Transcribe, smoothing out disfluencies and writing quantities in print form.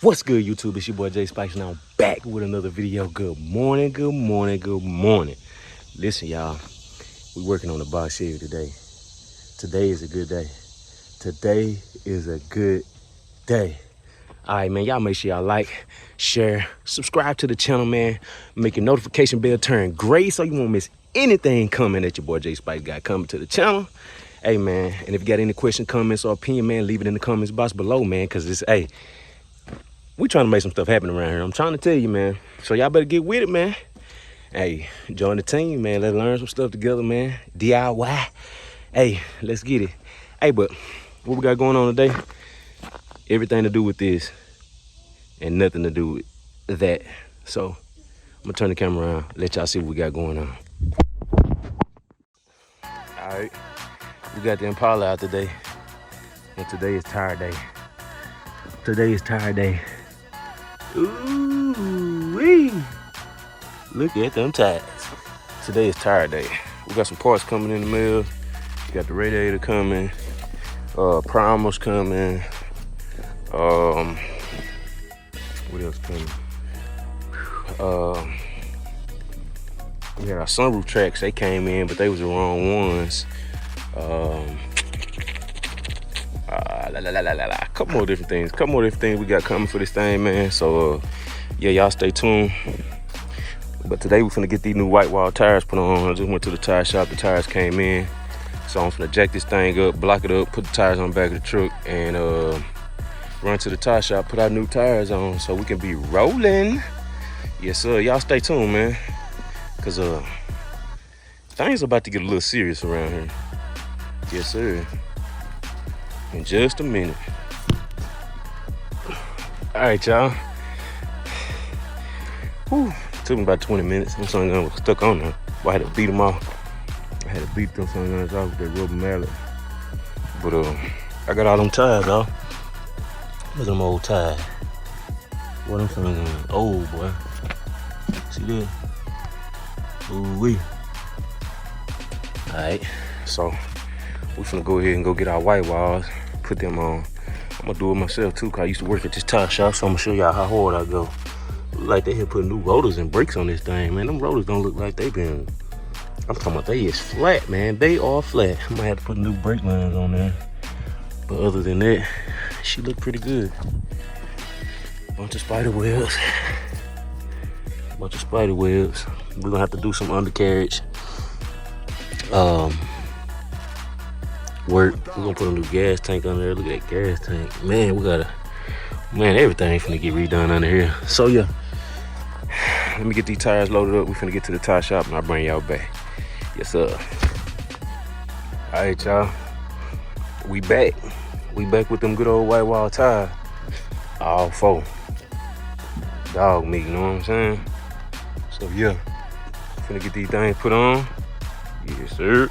What's good, YouTube? It's your boy Jay Spice, and I'm back with another video. Good morning, good morning, good morning. Listen, y'all, we working on the box Chevy today. Today is a good day. Today is a good day. All right, man, y'all make sure y'all like, share, subscribe to the channel, man. Make your notification bell turn gray so you won't miss anything coming that your boy Jay Spice got coming to the channel. Hey, man, and if you got any question, comments, or opinion, man, leave it in the comments box below, man, because it's, hey, we trying to make some stuff happen around here. I'm trying to tell you, man. So y'all better get with it, man. Hey, join the team, man. Let's learn some stuff together, man. DIY. Hey, let's get it. Hey, but what we got going on today? Everything to do with this and nothing to do with that. So I'm gonna turn the camera around, let y'all see what we got going on. All right, we got the Impala out today. And today is tire day. Today is tire day. Ooh-wee. Look at them tires. Today is tire day. We got some parts coming in the mail. We got the radiator coming. Primers coming. What else coming? We got our sunroof tracks. They came in, but they was the wrong ones. Couple more different things we got coming for this thing, man. So yeah, y'all stay tuned. But today we're finna get these new white wall tires put on. I just went to the tire shop, the tires came in, so I'm finna jack this thing up, block it up, put the tires on the back of the truck, and run to the tire shop, put our new tires on so we can be rolling. Yes sir, y'all stay tuned, man, cause things about to get a little serious around here. Yes sir. In just a minute. All right, y'all. Whew. Took me about 20 minutes. Them sun guns were stuck on there. Boy, I had to beat them off. I had to beat them sun guns off with that rubber mallet. But I got all them tires off. Look at them old tires. What them sun guns? Oh boy. See that? Ooh wee. All right. So we finna go ahead and go get our white walls, put them on. I'm gonna do it myself too, cause I used to work at this tire shop, so I'm gonna show y'all how hard I go. Look like they had put new rotors and brakes on this thing, man. Them rotors don't look like they been, I'm talking about they is flat, man. They are flat. I might have to put new brake lines on there. But other than that, she look pretty good. Bunch of spider webs. Bunch of spider webs. We're gonna have to do some undercarriage. Work. We're gonna put a new gas tank on there. Look at that gas tank. Man, everything finna get redone under here. So yeah, let me get these tires loaded up. We finna get to the tire shop and I'll bring y'all back. Yes sir. All right, y'all. We back. We back with them good old white wall tires. All four. Dog meat, you know what I'm saying? So yeah, finna get these things put on. Yes sir.